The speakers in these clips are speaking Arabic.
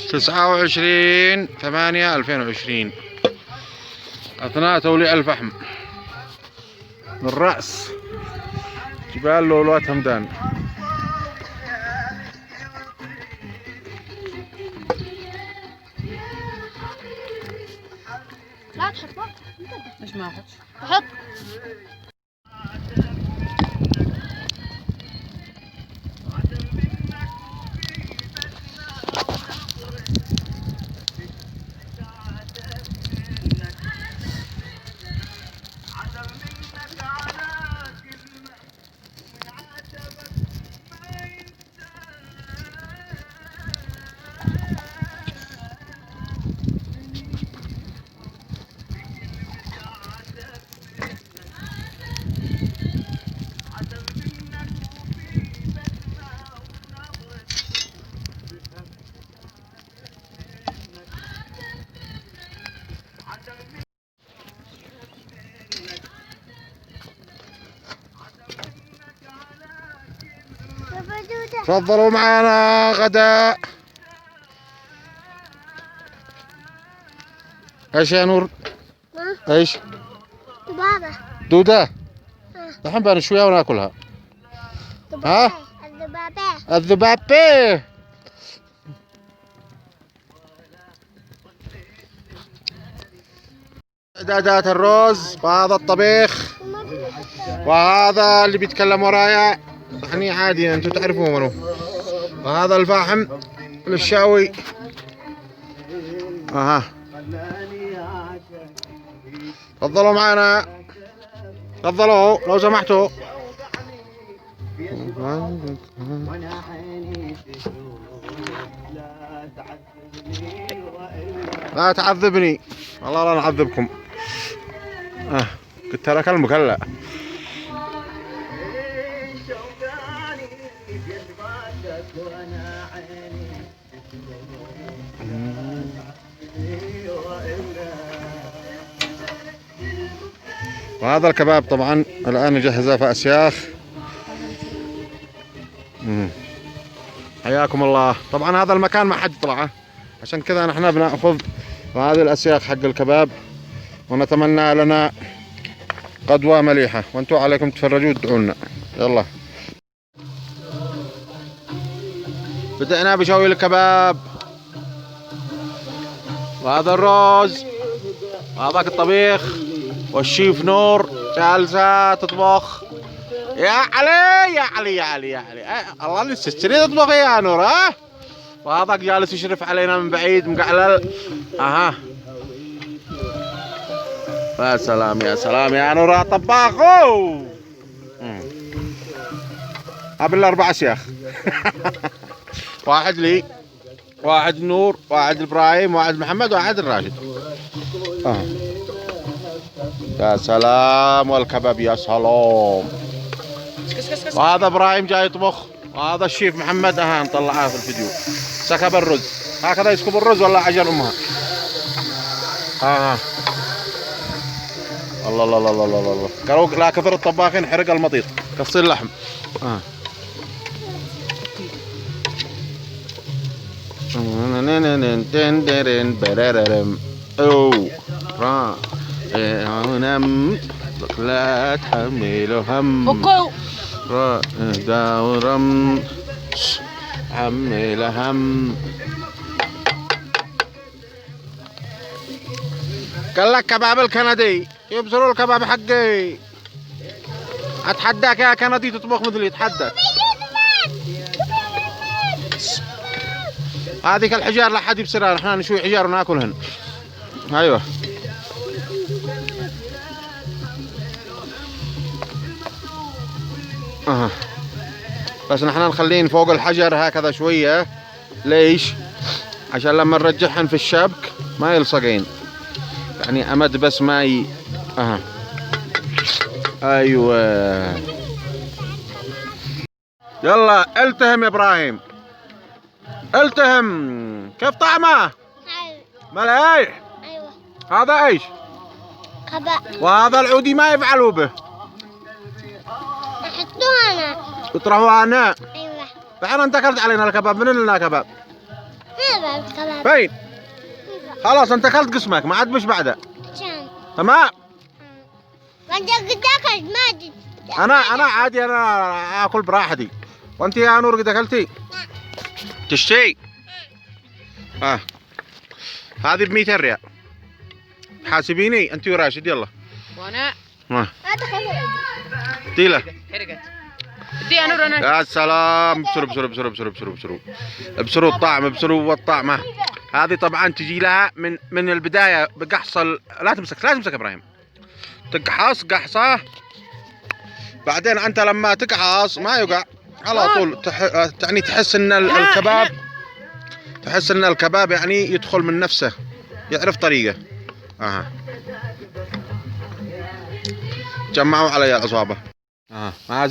29/8/2020 أثناء توليع الفحم من رأس جبال لولوات همدان. لا تحط. ليش ما احط؟ احط. تفضلوا معنا غداء. ايش يا نور؟ ايش؟ دبابة. دودة؟ الحين بنشويها وناكلها. ها؟ الذبابة. الذبابة. إعدادات الرز وهذا الطبيخ وهذا اللي بيتكلم ورايا يعني عادي انتم تعرفوا منو. وهذا الفاحم للشاوي. اها تفضلوا معنا، تفضلوا لو سمحتوا. لا تعذبني، والله لا نعذبكم. قلت لك اكلمك هلا. وهذا الكباب طبعا الآن نجهزه في أسياخ. حياكم الله. طبعا هذا المكان ما حد طلعه، عشان كذا نحن بناخذ هذه الأسياخ حق الكباب، ونتمنى لنا قدوة مليحة، وانتم عليكم تفرجوا وتدعوا لنا. يلا بدأنا بشوي الكباب، وهذا الرز وهذاك الطبيخ، والشيف نور جالسة تطبخ. يا علي يا علي يا علي يا علي، الله لسه تريد تطبخ يا نور؟ ها؟ وهذاك جالس يشرف علينا من بعيد مقعلل. اها يا سلام يا سلام يا نور يا طباخو. قبل 4 أسياخ. واحد لي، واحد نور، واحد ابراهيم، واحد محمد، واحد الراشد. يا سلام، والكباب يا سلام. وهذا ابراهيم جاي يطبخ، وهذا الشيف محمد نطلعه في الفيديو. سكب الرز، هكذا يسكب الرز ولا عجل امها. الله الله الله الله الله. قالوا لا كثر الطباخين حرق المطيط، قصين اللحم. لا تحمل هم داورم حمل هم. قال لك كباب الكندي يبصروا الكباب حقي. اتحداك يا كندي تطبخ مثلي، اتحداك. هذيك الحجار لا حد يبصرها، نحن نشوي حجار وناكلهن. ايوه بس نحن نخلين فوق الحجر هكذا شوية. ليش؟ عشان لما نرجعهن في الشبك ما يلصقين، يعني امد بس ما ايوه. يلا التهم يا ابراهيم، التهم. كيف طعمه؟ مليح. ايوه. هذا ايش؟ كباب. وهذا العودي ما يفعلوا به؟ احطوه انا. يطرحوها هنا. ايوه. بعدين انت اكلت علينا الكباب، من لنا كباب؟ هذا الكباب. فين؟ خلاص انت اكلت قسمك، ما عاد مش بعده. كم؟ تمام. وانت قد اكلت ما جيت. انا عادي، انا اكل براحتي. وانت يا نور قد اكلتي؟ تشتي؟ هذه ب 200 ريال. حاسبيني انت وراشد يلا. وانا هذا خليه. ديله. حرقت. ادي يا نور انا. يا سلام، ابشروا ابشروا ابشروا ابشروا ابشروا ابشروا ابشروا الطعم، ابشروا الطعمه. هذه طبعا تجي لها من البدايه بقحص لا تمسك ابراهيم. تقحص قحصه، بعدين انت لما تقحص ما يقع على طول. يعني تحس ان الكباب، تحس ان الكباب يعني يدخل من نفسه، يعرف طريقه. جمعوا علي الاصابع. ما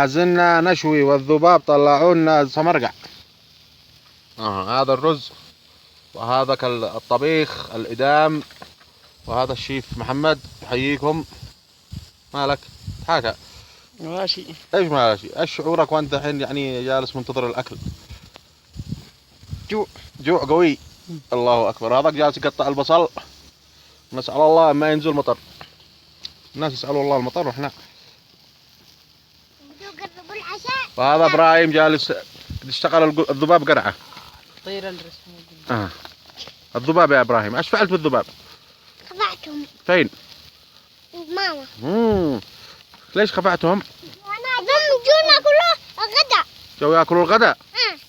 زلنا نشوي والذباب طلعوا لنا سمرقع. هذا الرز، وهذا الطبيخ الإدام، وهذا الشيف محمد يحييكم. مالك حاجة؟ ماشي. ايش ماشي؟ ايش شعورك وانت الحين يعني جالس منتظر الاكل؟ جوع قوي. الله اكبر. هذاك جالس يقطع البصل. نسأل الله ما ينزل مطر. الناس يسألوا الله المطر واحنا. وهذا ابراهيم جالس يشتغل الذباب قرعه. طير الرسم. الذباب يا ابراهيم، ايش فعلت بالذباب؟ خفعتهم. فين؟ ماما. ليش خفعتهم؟ جونا كله الغداء. جو ياكلوا الغداء؟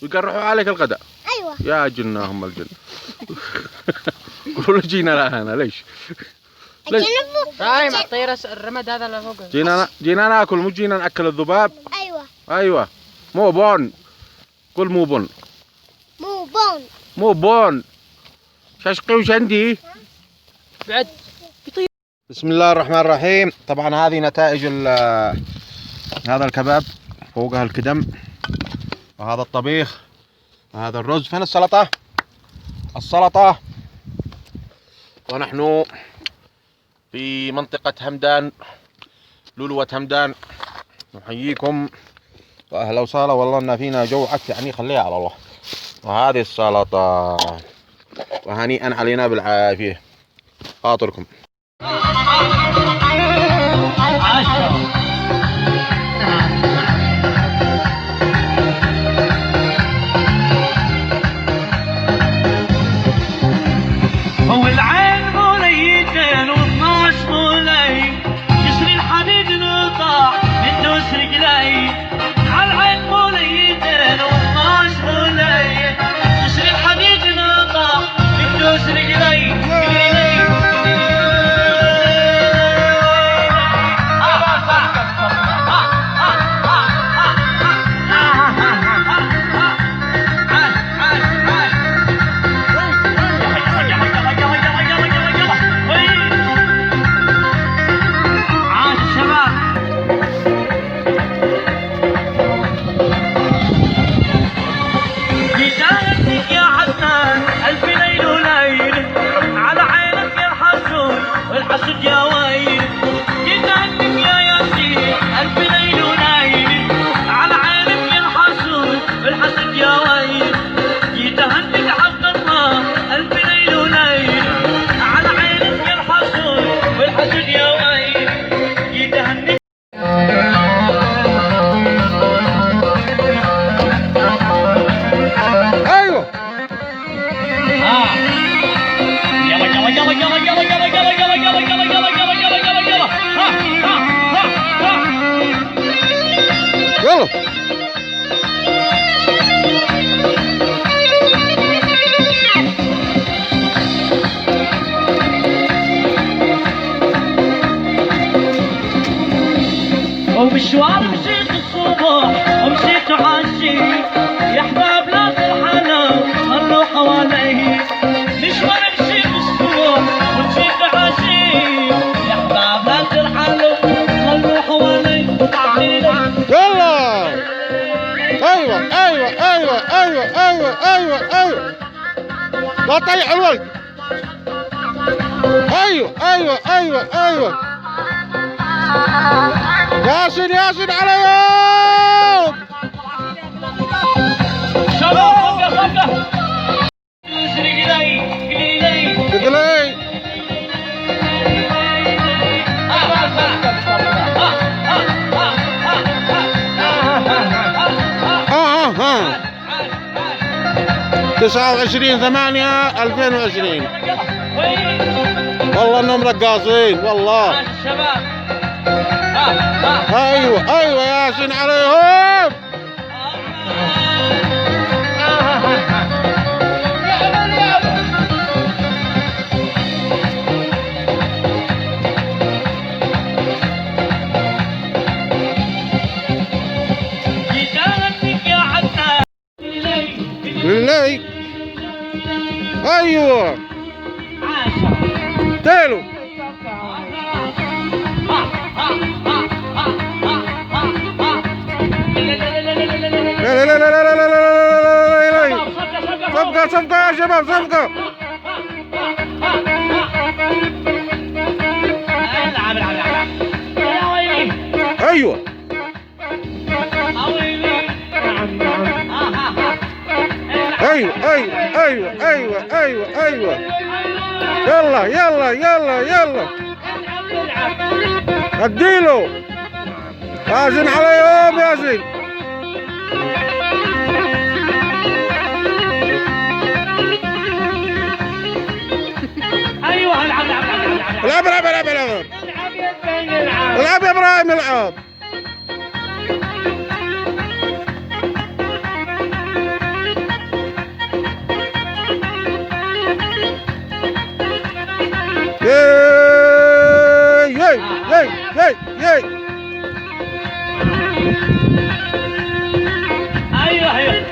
ويقرحوا عليك الغداء؟ ايوه. يا جناهم الجن. قولوا جينا لهنا ليش؟ ابراهيم الطير الرمد هذا اللي فوق. جينا ناكل، مو جينا ناكل الذباب. ايوه مو بون. قول مو بون. مو بون. ششقي وش عندي؟ بعد بسم الله الرحمن الرحيم. طبعا هذه نتائج هذا الكباب، فوقها الكدم، وهذا الطبيخ، وهذا الرز. فين السلطة؟ السلطة. ونحن في منطقة همدان، لولوة همدان. نحييكم واهلا وسهلا. والله ان فينا جوعت يعني، خليها على الله. وهذه السلطة، وهنيئا علينا بالعافية. خاطركم. هو العين موليتين و12 مولي، جسر الحديد نقطع من دوس رجلي. عالعين موليتين و12 مولي، جسر الحديد نقطع من دوس رجلي. ومشوار مشيت الصبح ومشيت عالشي، يا احباب لا ترحلوا صلوا حوالي. مشوار مشيت الصبح ومشيت عالشي، يا احباب لا ترحلوا صلوا حوالي. يلا. ايوه ايوه ايوه ايوه ايوه ايوه ايوه. لا تطيح الولد. ايوه ايوه ايوه ايوه. ياسين عليهم. 29/8/2020. والله انهم رقاصين والله. الشباب ايوه ياسين عليهم. لله. ايوه تالو. لا لا لا لا لا لا لا لا. صفقة يا شباب صفقة. ايوه ايوه. يلا اديله. ياسين عليهم ياسين. ايوه العب يا ابراهيم العب. ياي. ايوه يلا.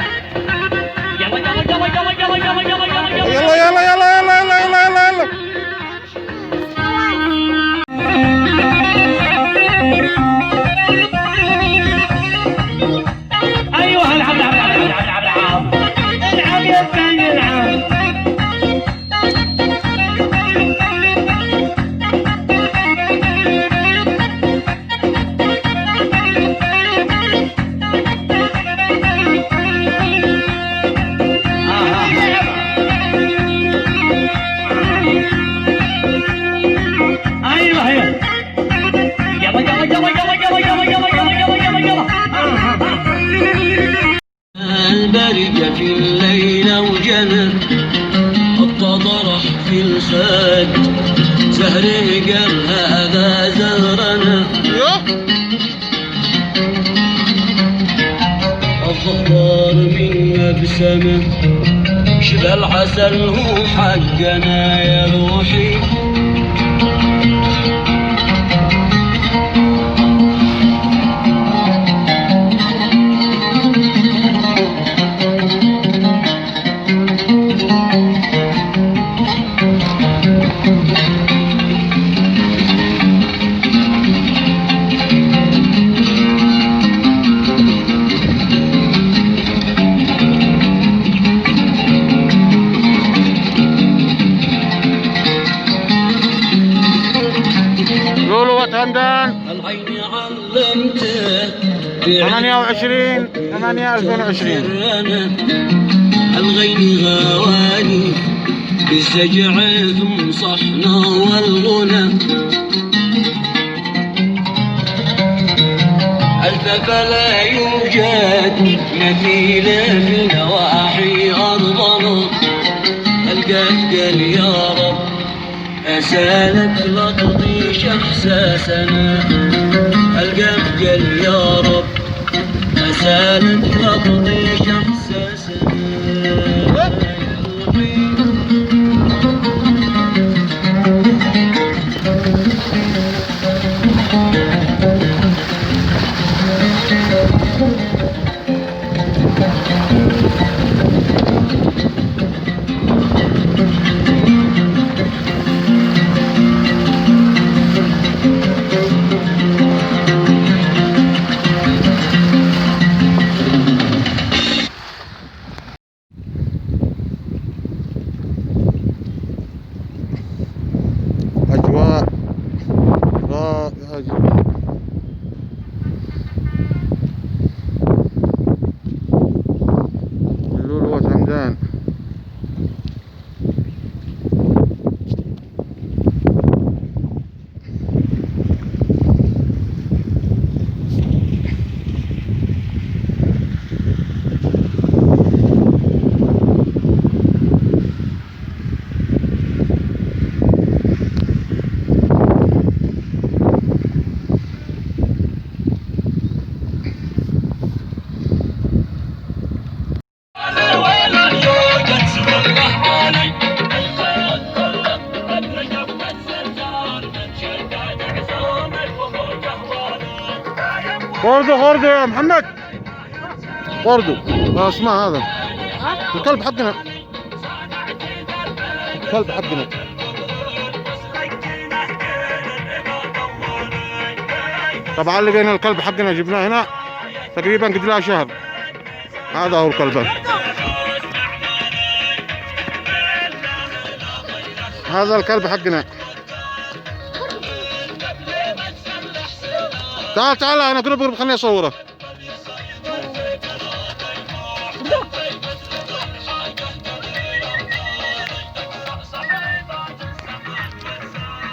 ايوه العب يا ثاني العب. البرج في الليل وجنى الطرح في الخد زهره قال هذا زهرنا الظهر من مبسمه شبه العسل هو حقنا يا روحي. العين علمته 28/8/2020. الغين غواني بالسجع ثم صحنا والغنى ألف فلا يوجد مثيل في نواحي أرضنا. القاك قال يا رب أسالك لا تطيش إحساسنا. القاك قال يا رب أسالك لا تطيش إحساسنا. غردو يا محمد. غردو. اسمع هذا الكلب حقنا. الكلب حقنا. طبعا لقينا الكلب حقنا جبناه هنا تقريبا قد له شهر. هذا هو الكلب. هذا الكلب حقنا. تعال انا قرب خليني اصوره.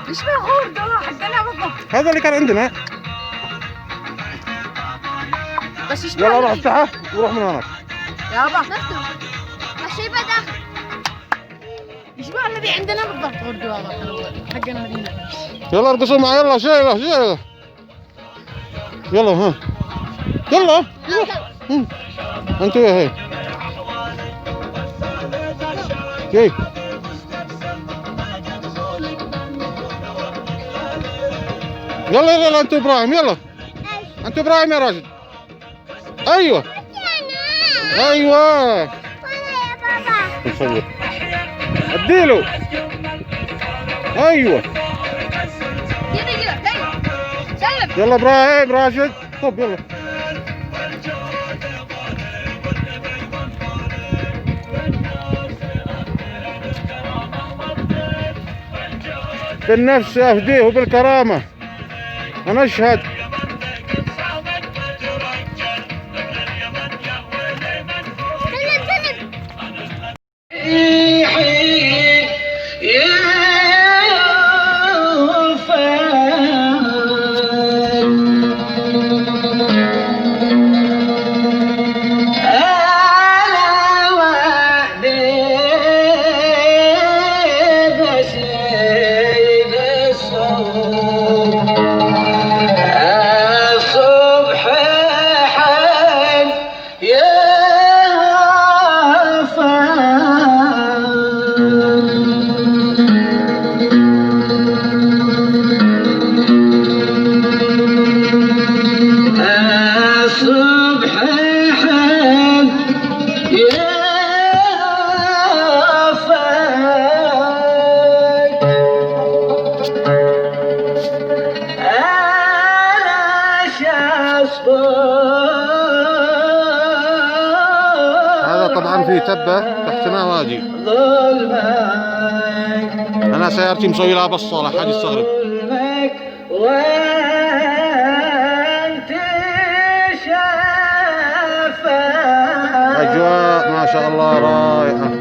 ايش بغور ده حقنا بالضبط. هذا اللي كان عندنا. بس ايش يلا روح افتحه وروح من هناك. يابا ماشي بدأ. ايش بقى الذي عندنا بالضبط غردو هذا حقنا هذينا. يلا ارقصوا معي يلا شيله. يلا ها يلا انتوا يا هي جاي. يلا انتوا ابراهيم. يلا انتوا ابراهيم يا راشد. ايوه وانا يا بابا. نصور اديله. ايوه سلم. يلا ابراهيم راشد طب يلا. بالنفس افديه بالكرامه انا اشهد. هذا طبعا في تبة تحتنا وادي. انا سيارتي مسوي لها بصة لا حد يستغرب. اجواء ما شاء الله رائعة.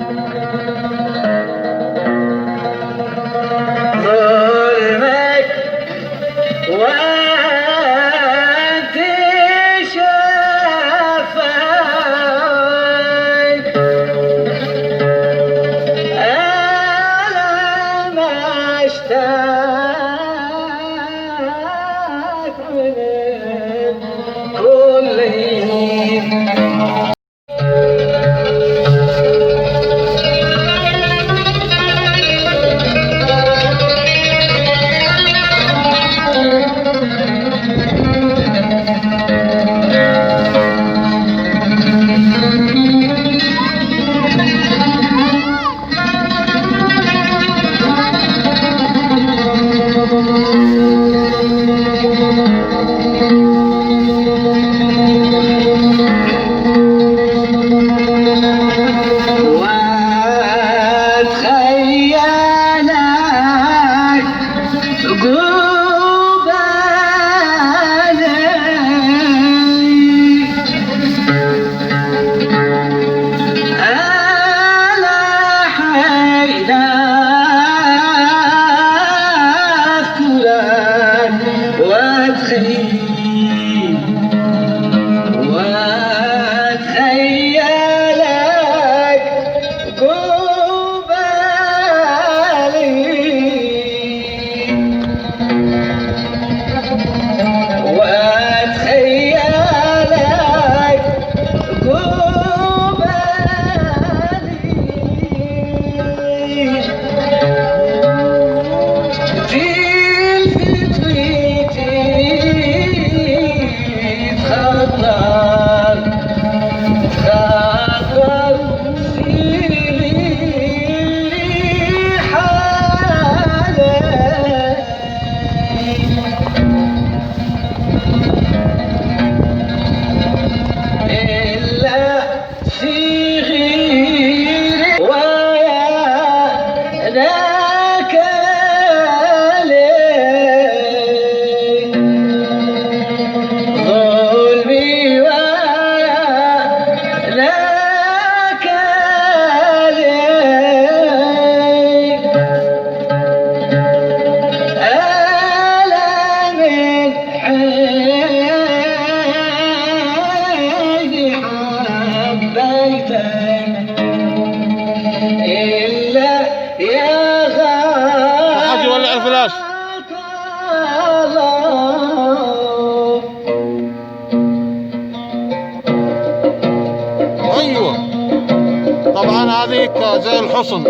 طبعا هذه زي الحصن،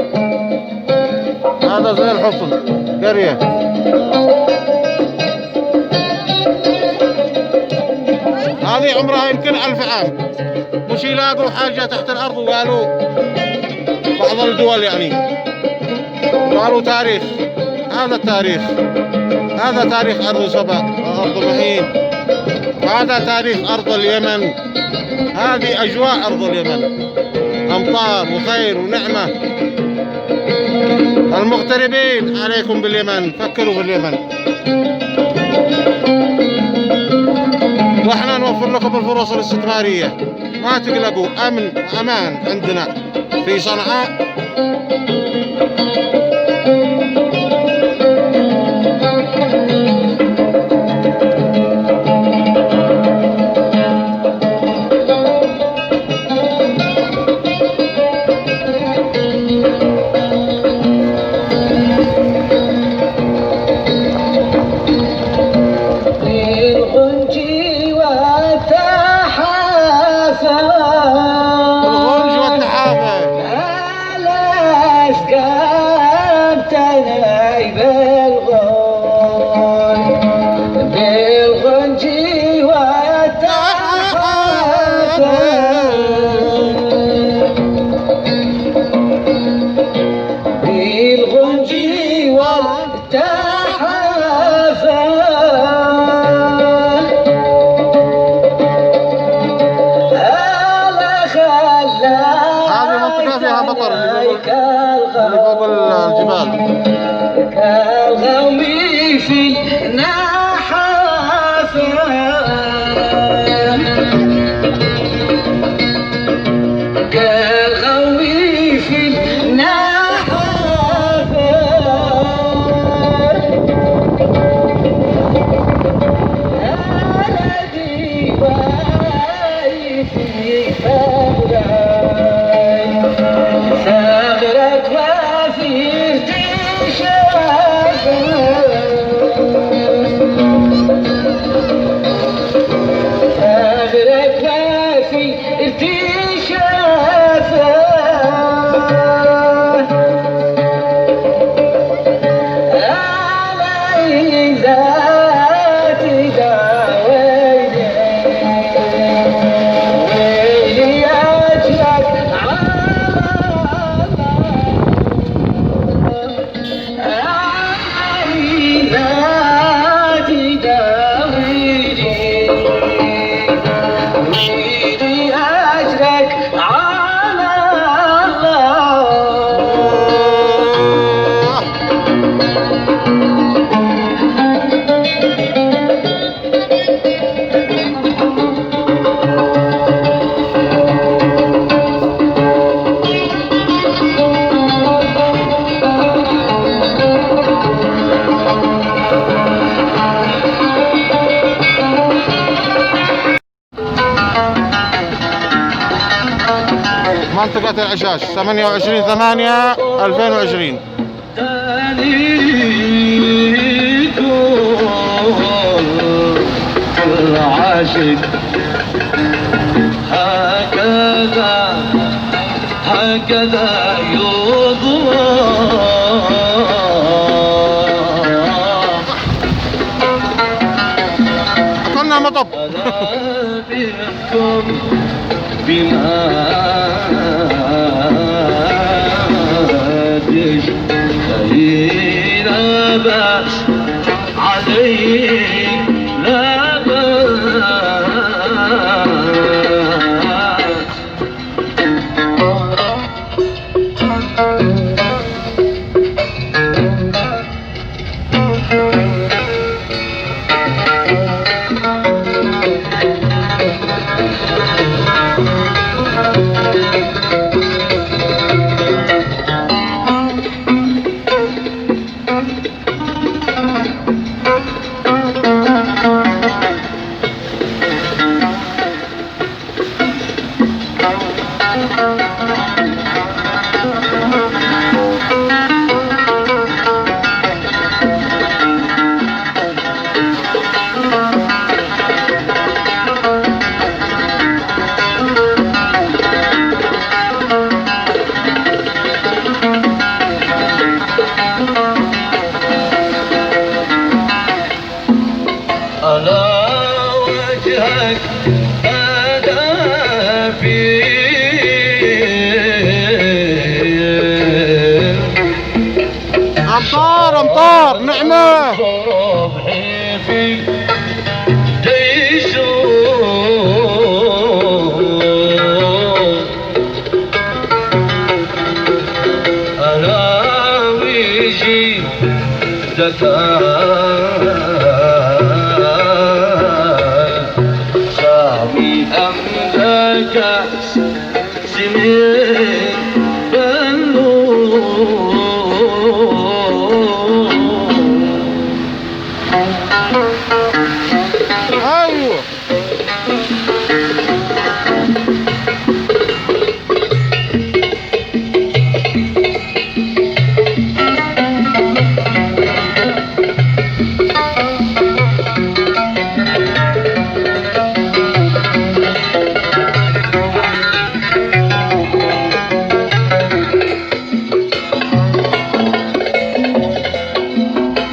هذا زي الحصن قرية. هذه عمرها يمكن 1000 عام، مش يلاقوا حاجة تحت الأرض وقالوا بعض الدول يعني قالوا تاريخ. هذا التاريخ، هذا تاريخ أرض سبأ وأرض معين، هذا تاريخ أرض اليمن، هذه أجواء أرض اليمن، أمطار وخير ونعمة. المغتربين عليكم باليمن، فكروا في اليمن، واحنا نوفر لكم الفرص الاستثمارية. ما تقلقوا، أمن وأمان عندنا في صنعاء. كالغوي في النحافة، كالغوي في النحافة، الذي باي في ثغرك وفي منطقة العشاش 28/8/2020. العاشق هكذا يضرب. كنا مطب. بما تشتهي لا بأس عليك، لا امطار امطار نعمة. صبحي في جيشه أنا ويجي سامي أملك سمين ايوه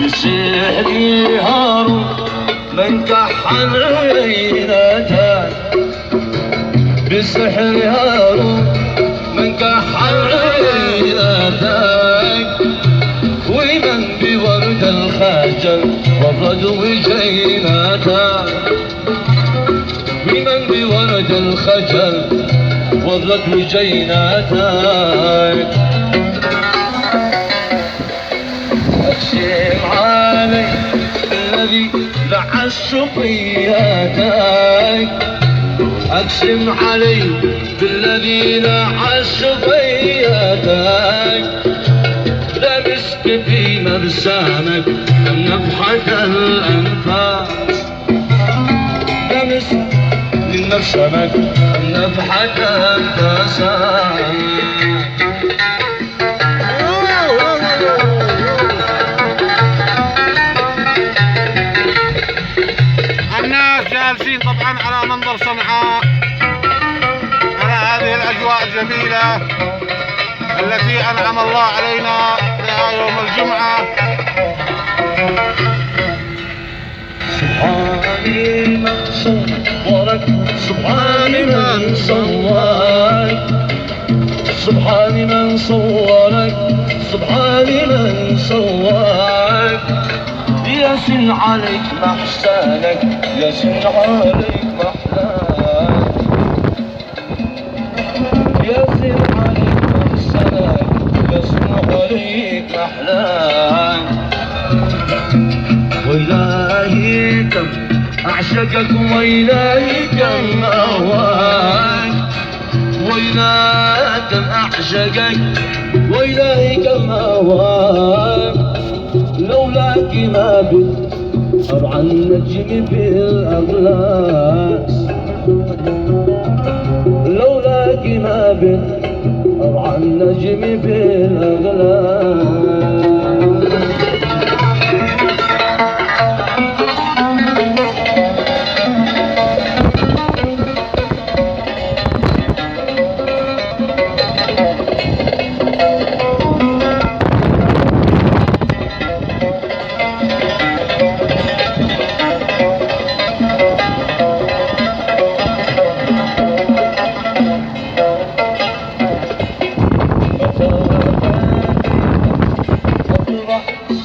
بسحري هارون من كحل عيناتك بسحر هارون من كحل عيناتك ومن بورد الخجل ورد وجيناتك ومن بورد الخجل ورد وجيناتك أقسم علي الذي لعش صبياتك أقسم علي بالذي لعش صبياتك لا مسك في مرسامك كم نفحة الأنفاس لا مسك من مرسامك كم نفحة الأنفاس الناس جالسين طبعا على منظر صنعاء، على هذه الأجواء الجميلة التي أنعم الله علينا بها يوم الجمعة. سبحاني من صورك سبحاني من صورك سبحاني من صورك سبحاني من صورك يسن عليك محسنك يسن عليك محلاك يسن عليك محسنك يسن عليك محلاك وإلهي كم أعشقك وإلهي كم أهواك وإلهي كم أعشقك وإلهي كم أهواك لولاك ما بت أرعى النجم في الأغلاس لولاك ما بت أرعى النجم في الأغلاس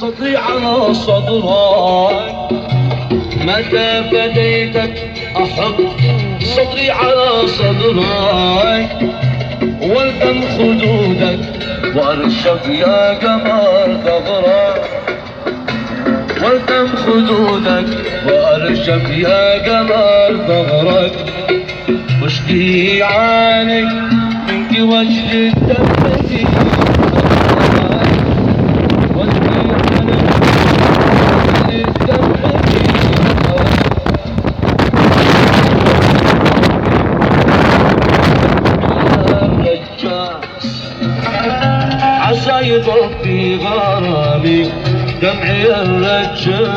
صدري على صدرك متى بديتك أحط صدري على صدرك والدم خدودك وارشف يا قمر ثغرك والدم خدودك وارشف يا قمر ثغرك واشكي عنك منك وجد الدم عسى يضرب في غرامي دمعي الرجال